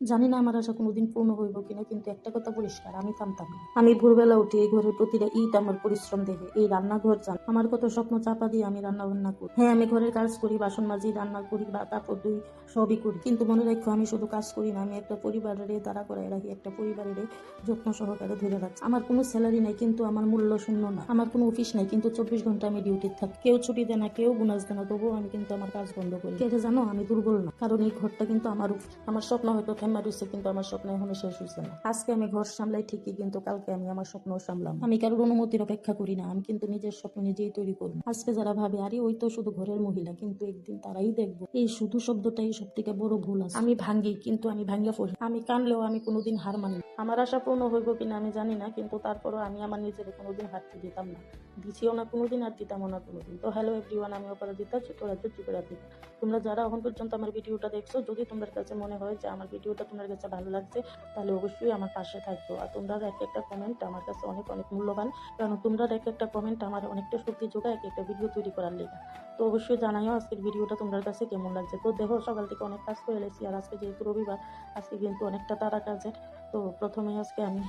জানি না আমার আশা কোনোদিন পূর্ণ হইব কিনা, কিন্তু একটা কথা পরিষ্কার, আমি থামতাম না। আমি ভোরবেলা উঠে এই ঘরের প্রতিটা ইট আমার পরিশ্রম দেখে, এই রান্নাঘর জান আমার কত স্বপ্ন চাপা দিয়ে আমি রান্না বান্না করি। হ্যাঁ, আমি ঘরের কাজ করি, বাসন মাজি, রান্না করি বা কাপড় ধুই, সবই করি। কিন্তু মনে রাখো, আমি শুধু কাজ করি না, আমি একটা পরিবারের দাঁড়া করাই রাখি, একটা পরিবারের যত্ন সহকারে ধরে রাখছি। আমার কোনো স্যালারি নাই, কিন্তু আমার মূল্য শূন্য না। আমার কোনো অফিস নাই, কিন্তু 24 ঘন্টা আমি ডিউটি থাকি। কেউ ছুটি দেয় না, কেউ বোনাস দেয় না, তবুও আমি কিন্তু আমার কাজ বন্ধ করি। কেটে জানো, আমি দুর্বল না, কারণ এই ঘরটা কিন্তু আমার। আমার স্বপ্ন হয়তো থেমা রয়েছে, কিন্তু আমার স্বপ্ন এখনো শেষ হয়েছে না। আজকে আমি ঘর সামলাই ঠিকই, কিন্তু কালকে আমি আমার স্বপ্ন সামলাম। আমি কারোর অনুমতির অপেক্ষা করি না, আমি কিন্তু নিজের স্বপ্ন নিজেই তৈরি করব। আজকে যারা ভাবে আরে ওই তো শুধু ঘরের মহিলা, কিন্তু একদিন তারাই দেখবো এই শুধু শব্দটাই সব থেকে বড় ভুল আছে। আমি ভাঙ্গি, কিন্তু আমি ভাঙ্গা পড়ি। আমি কানলেও আমি কোনোদিন হার মানি না। আমার আশা পূর্ণ হইব কিনা আমি জানি না, কিন্তু তারপরও আমি আমার নিজের কোনোদিন হারতে দিতাম না। দিছিও না কোনোদিন, আর দিতামও না কোনোদিন। তো হ্যালো এভরিওয়ান, আমি অপরাজিতা, ছোট রাজ্য ত্রিপুরাধিকা। তোমরা যারা এখন পর্যন্ত আমার ভিডিওটা দেখছো, যদি তোমার কাছে মনে হয় যে আমার ভিডিওটা তোমার কাছে ভালো লাগছে, তাহলে অবশ্যই আমার পাশে থাকবো। আর তোমরা এক একটা কমেন্ট আমার কাছে অনেক অনেক মূল্যবান, কারণ তোমরা এক একটা কমেন্ট আমার অনেকটা শক্তি যোগায় এক একটা ভিডিও তৈরি করার লেগে। তো অবশ্যই জানাইও আজকের ভিডিওটা তোমার কাছে কেমন লাগছে। তো দেখো, সকাল থেকে অনেক কাজ করে এলেছি, আর আজকে যেহেতু রবিবার, আজকে কিন্তু অনেকটা তাড়া কাজের। তো প্রথমে আজকে আমি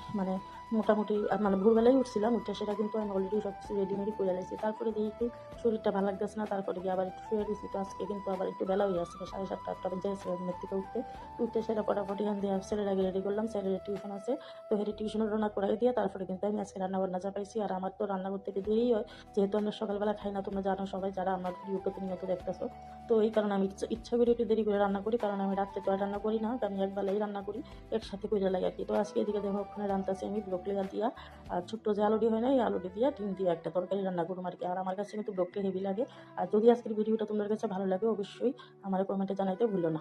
মোটামুটি ভোরবেলায় উঠছিলাম, উঠে সেটা কিন্তু আমি অলরেডি সব কিছু রেডিমেডি করে এলেছি। তারপরে দেখি শরীরটা ভালো লাগতেছে না, তারপরে গিয়ে আবার একটু শুয়ে দিয়েছি। তো আজকে কিন্তু আবার একটু বেলা হয়ে আসছে, 7:30-8টা বেজে গেছে ঘুমের থেকে উঠতে সেটা ফটাফটি হান দিয়ে ছেলের আগে রেডি করলাম। ছেলের টিউশন আছে, তো হেরে টিউশনে রান্না করাই দিয়ে তারপরে কিন্তু আমি আজকে রান্না বান্না চাপাইছি। আর আমার তো রান্না করতে দেরি হয়, যেহেতু আমরা সকালবেলা খাই না, তোমরা জানো সবাই যারা আমার ভিডিও প্রতিনিয়ত দেখতেছো। তো এই কারণে আমি ইচ্ছা করে একটু দেরি করে রান্না করি, কারণ আমি রাত্রে তো আর রান্না করি না, আমি একবেলাই রান্না করি, একসাথে করে লাগে আর কি। তো আজকে এদিকে দেখো, ওখানে রান্নাছি আমি ব্রোকলি দিয়া, আর ছোট্ট যে আলুটি হয় না, এই আলুটি দিয়া ডিম দিয়ে একটা তরকারি রান্না করুম আর কি। আর আমার কাছে কিন্তু ব্রোকলি হেভি লাগে। আর যদি আজকের ভিডিওটা তোমাদের কাছে ভালো লাগে, অবশ্যই আমার কমেন্টে জানাইতে ভুলো না।